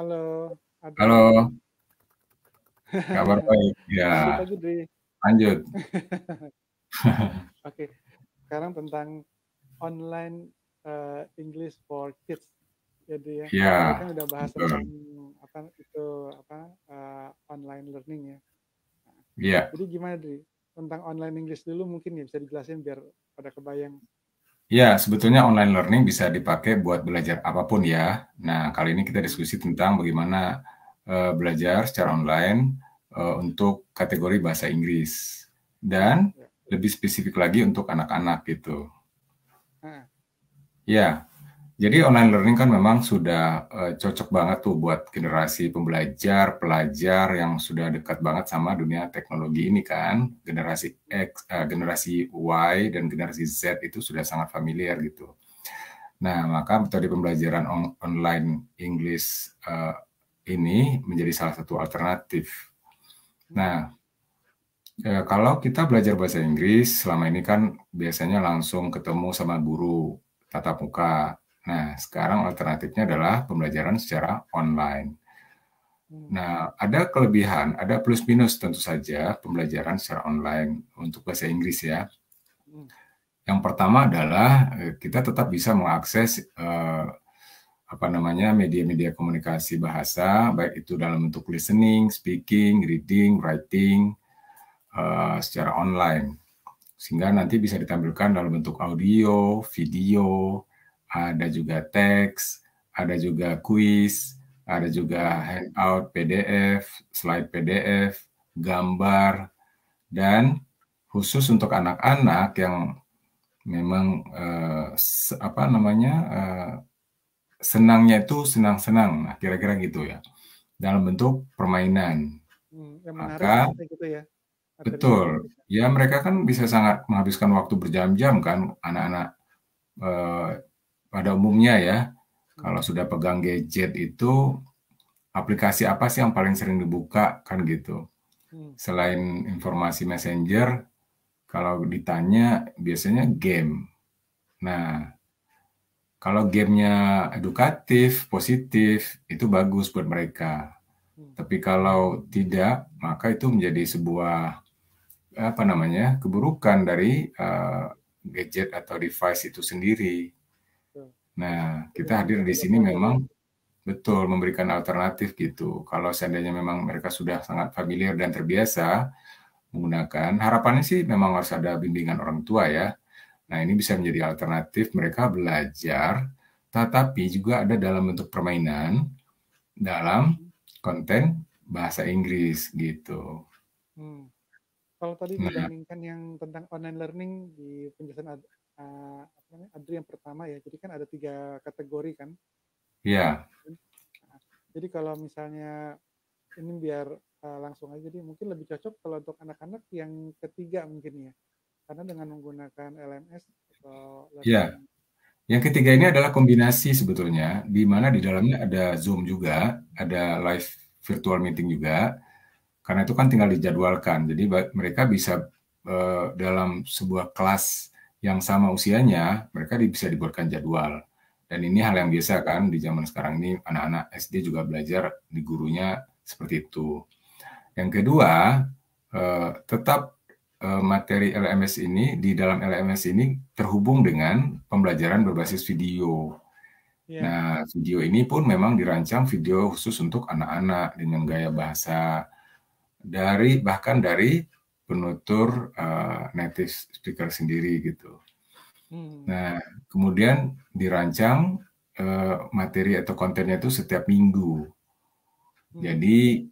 Halo, Adri. Halo, kabar baik. Ya, Lanjut aja, Dri. lanjut. Oke, sekarang tentang online English for kids. Jadi ya, tadi Ya, kan udah bahas tentang betul. online learning ya. Ya, Jadi gimana, Dri? Tentang online English dulu mungkin ya bisa dijelasin biar pada kebayang. ya, sebetulnya online learning bisa dipakai buat belajar apapun ya. Nah, kali ini kita Hmm, diskusi tentang bagaimana belajar secara online untuk kategori bahasa Inggris dan ya. lebih spesifik lagi untuk anak-anak gitu. Nah, Ya, jadi online learning kan memang sudah cocok banget tuh buat generasi pembelajar, pelajar yang sudah dekat banget sama dunia teknologi ini kan. Generasi X, generasi Y dan generasi Z itu sudah sangat familiar gitu. Nah, maka metode pembelajaran online English ini menjadi salah satu alternatif. hmm, Nah, kalau kita belajar bahasa Inggris selama ini kan biasanya langsung ketemu sama guru tatap muka. Nah, sekarang alternatifnya adalah pembelajaran secara online. hmm, Nah, ada kelebihan, ada plus minus tentu saja pembelajaran secara online untuk bahasa Inggris ya. hmm, Yang pertama adalah kita tetap bisa mengakses apa namanya media-media komunikasi bahasa, baik itu dalam bentuk listening, speaking, reading, writing, secara online. Sehingga nanti bisa ditampilkan dalam bentuk audio, video, ada juga teks, ada juga kuis, ada juga hmm, handout PDF, slide PDF, gambar, dan khusus untuk anak-anak yang memang apa namanya senangnya itu senang-senang, nah, kira-kira gitu ya, dalam bentuk permainan. yang menarik Maka maksudnya gitu ya, materinya yang betul, menarik. ya mereka kan bisa sangat menghabiskan waktu berjam-jam kan, anak-anak eh, pada umumnya ya, Hmm, kalau sudah pegang gadget itu aplikasi apa sih yang paling sering dibuka kan gitu. hmm, Selain informasi messenger, kalau ditanya biasanya game. Nah, kalau gamenya edukatif, positif, itu bagus buat mereka. hmm, Tapi kalau tidak, maka itu menjadi sebuah apa namanya keburukan dari gadget atau device itu sendiri. betul. Nah, Jadi kita memang hadir di sini cocok jadi memang betul memberikan alternatif gitu. Kalau seandainya memang mereka sudah sangat familiar dan terbiasa menggunakan, harapannya sih memang harus ada bimbingan orang tua ya. Nah, ini bisa menjadi alternatif mereka belajar, tetapi juga ada dalam bentuk permainan dalam hmm, konten bahasa Inggris gitu. hmm. Kalau tadi Nah, dibandingkan yang tentang online learning di penjelasan Adri yang pertama ya, jadi kan ada 3 kategori kan. ya, Nah, jadi kalau misalnya ini biar langsung aja, jadi mungkin lebih cocok kalau untuk anak-anak yang ketiga mungkin ya, karena dengan menggunakan LMS atau ya. learning. Yang ketiga ini adalah kombinasi sebetulnya, di mana di Hmm, dalamnya ada Zoom juga, ada live virtual meeting juga, karena itu kan tinggal dijadwalkan. Jadi mereka bisa dalam sebuah kelas yang sama usianya, mereka bisa dibuatkan jadwal. Dan ini hal yang hmm, biasa kan di zaman sekarang ini anak-anak SD juga belajar di gurunya seperti itu. Yang kedua, tetap materi LMS ini di dalam LMS ini terhubung dengan pembelajaran berbasis video. iya, Nah, video ini pun memang dirancang video khusus untuk anak-anak dengan gaya bahasa bahkan dari penutur native speaker sendiri gitu. hmm, Nah, kemudian dirancang materi atau kontennya itu setiap minggu. hmm, Jadi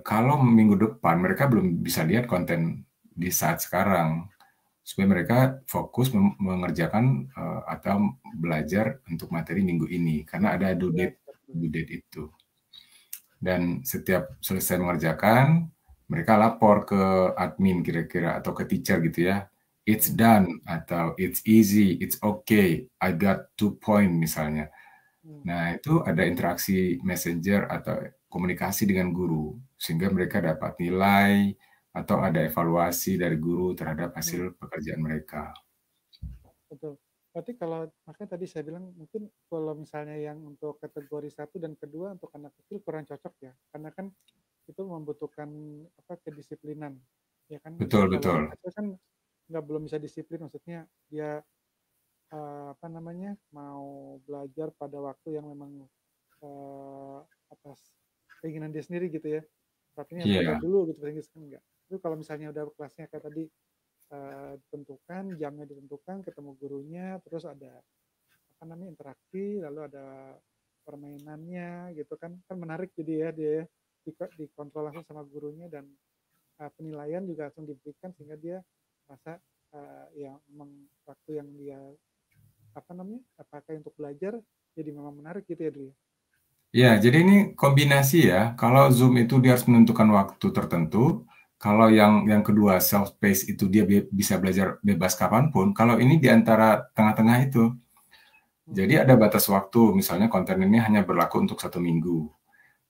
kalau minggu depan mereka belum bisa lihat konten di saat sekarang, supaya mereka fokus mengerjakan atau belajar untuk materi minggu ini karena ada iya seperti itu. due date itu. Dan setiap selesai mengerjakan, mereka lapor ke admin kira-kira atau ke teacher gitu ya. It's Hmm, done atau it's easy, it's okay, I got 2 point misalnya. hmm, Nah, itu ada interaksi messenger atau komunikasi dengan guru sehingga mereka dapat nilai atau ada evaluasi dari guru terhadap hmm, hasil pekerjaan mereka. betul. Berarti kalau makanya tadi saya bilang mungkin kalau misalnya yang untuk kategori 1 dan kedua untuk anak kecil kurang cocok ya, karena kan itu membutuhkan apa kedisiplinan, ya kan. Betul, Kalau betul. anak kecil kan nggak belum bisa disiplin, maksudnya dia apa namanya mau belajar pada waktu yang memang atas keinginan dia sendiri gitu ya. Saat ini harus belajar Iya, dulu gitu, bahasa Inggris kan enggak. Itu kalau misalnya udah kelasnya kayak tadi ditentukan, jamnya ditentukan, ketemu gurunya, terus ada apa namanya interaksi, lalu ada permainannya gitu kan, kan menarik jadi ya dia ya, dikontrol langsung sama gurunya dan penilaian juga langsung diberikan sehingga dia merasa ya memang waktu yang dia apa namanya pakai untuk belajar jadi memang menarik gitu ya Dri. iya. Jadi ini kombinasi ya. Kalau Zoom itu dia harus menentukan waktu tertentu. Kalau yang kedua self pace itu dia bisa belajar bebas kapanpun. Kalau ini di antara tengah-tengah itu. Jadi ada batas waktu. Misalnya konten ini hanya berlaku untuk 1 minggu.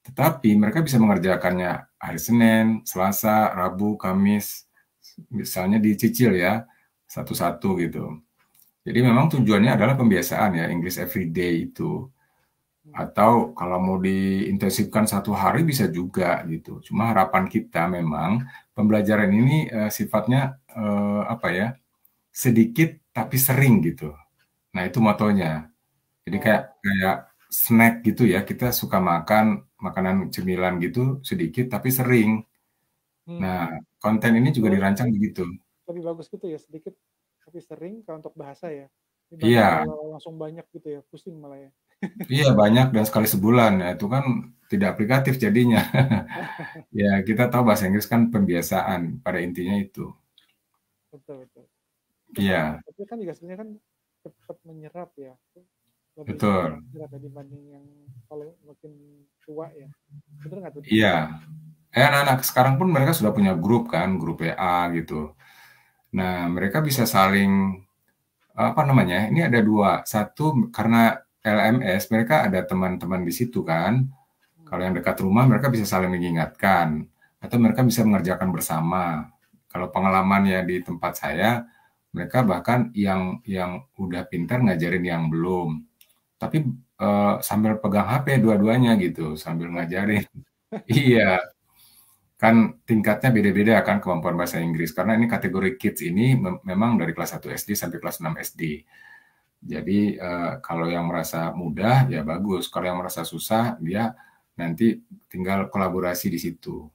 Tetapi mereka bisa mengerjakannya hari Senin, Selasa, Rabu, Kamis. Misalnya dicicil ya satu-satu gitu. Jadi memang tujuannya adalah pembiasaan ya English everyday itu. Atau kalau mau diintensifkan 1 hari bisa juga gitu. Cuma harapan kita memang pembelajaran ini sifatnya apa ya sedikit tapi sering gitu. Nah itu motonya. Jadi kayak Oh. kayak snack gitu ya. Kita suka makan makanan cemilan gitu sedikit tapi sering. Nah konten ini juga Oh, dirancang begitu. lebih bagus gitu ya, sedikit tapi sering kalau untuk bahasa ya, dibanding Iya, kalau langsung banyak gitu ya, pusing malah ya. iya banyak dan sekali sebulan ya itu kan tidak aplikatif jadinya. Ya kita tahu bahasa Inggris kan pembiasaan pada intinya itu. Betul betul. Untuk anak-anak Iya, kecil kan juga sebenarnya kan cepat menyerap ya, lebih gampang betul. menyerap ya dibanding yang kalau makin tua ya. Betul nggak tuh? Iya. Anak-anak sekarang pun mereka sudah punya grup kan, grup WA gitu. Nah, mereka bisa saling apa namanya? Ini ada dua. Satu karena LMS mereka ada teman-teman di situ kan. Kalau yang dekat rumah mereka bisa saling mengingatkan atau mereka bisa mengerjakan bersama. Kalau pengalaman ya di tempat saya, mereka bahkan yang udah pintar ngajarin yang belum. Tapi sambil pegang HP dua-duanya gitu, sambil Oh, ngajarin. Iya, kan tingkatnya beda-beda kan kemampuan bahasa Inggris karena ini kategori kids ini memang dari kelas 1 SD sampai kelas 6 SD. Jadi kalau yang merasa mudah ya bagus, kalau yang merasa susah dia nanti tinggal kolaborasi di situ.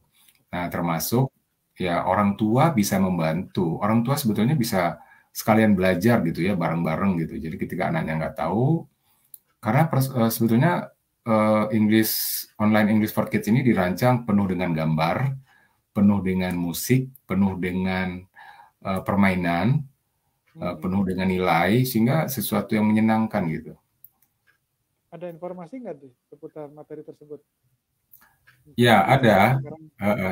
Nah, termasuk ya orang tua bisa membantu. Orang tua sebetulnya bisa sekalian belajar gitu ya bareng-bareng gitu. Jadi ketika anaknya nggak tahu, karena sebetulnya online English for Kids ini dirancang penuh dengan gambar, penuh dengan musik, penuh dengan permainan, penuh dengan nilai, sehingga sesuatu yang menyenangkan gitu. ada informasi nggak tuh seputar materi tersebut? Ya, Mungkin bisa ada. sekarang.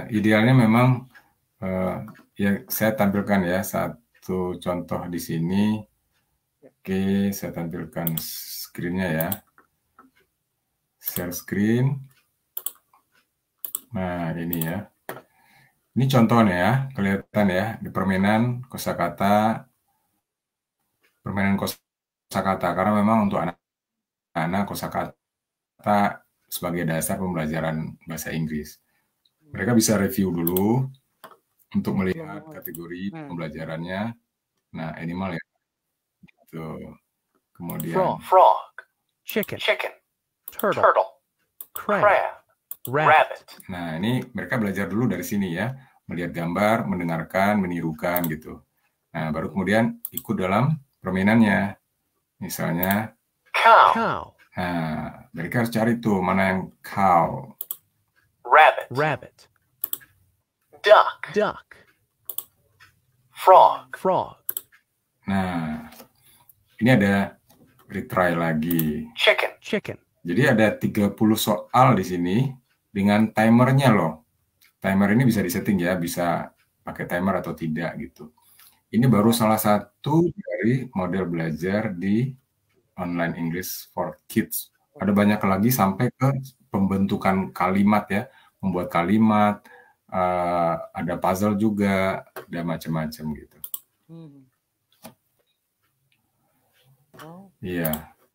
Idealnya memang ya saya tampilkan ya satu contoh di sini. Ya. Oke, saya tampilkan screen-nya ya. Share screen. Nah, ini ya. Ini contohnya ya, kelihatan ya di permainan kosakata, permainan kosakata karena memang untuk anak-anak kosakata sebagai dasar pembelajaran bahasa Inggris. Mereka bisa review dulu untuk Belum melihat mulai. kategori Nah, pembelajarannya. Nah, animal ya. Gitu. Frog, Kemudian chicken, chicken, turtle, turtle, crab, crab, rabbit. rabbit. nah ini mereka belajar dulu dari sini ya, melihat gambar, mendengarkan, menirukan gitu. Nah, baru kemudian ikut dalam permainannya. Misalnya, Cow, Cow, nah, mereka harus cari tuh mana yang cow. rabbit, rabbit, duck, duck, frog, frog, Nah, ini ada retry lagi. chicken, chicken, Jadi ada 30 soal di sini dengan timernya loh. Timer ini bisa disetting ya, bisa pakai timer atau tidak gitu. Ini baru salah satu dari model belajar di online English for Kids. Ada banyak lagi sampai ke pembentukan kalimat ya, membuat kalimat, ada puzzle juga, ada macam-macam gitu. Oh, Iya.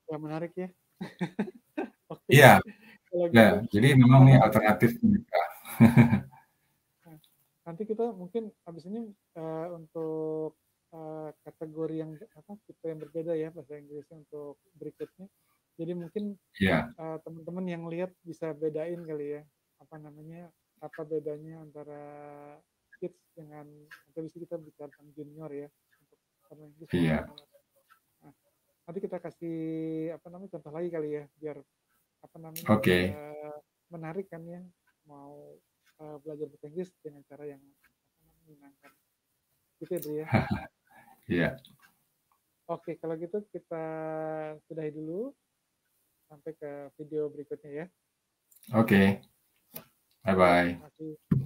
ya menarik ya. Oke, Iya. kalau Ya, gitu jadi memang nih apa alternatif mereka. nah, nanti kita mungkin habis ini untuk kategori yang apa tipe yang berbeda ya bahasa Inggrisnya untuk berikutnya. Jadi mungkin Iya. teman-teman yang lihat bisa bedain kali ya apa namanya apa bedanya antara kids dengan atau bisa kita bicara tentang junior ya untuk bahasa Inggris dan Iya. junior. Nah, nanti kita kasih apa namanya contoh lagi kali ya biar apa namanya Oke. menarik kan ya mau belajar bahasa Inggris dengan cara yang apa namanya, menyenangkan gitu ya Dri ya. Iya. Oke kalau gitu kita sudahi dulu sampai ke video berikutnya ya. Oke. Oke, Bye-bye. terima kasih.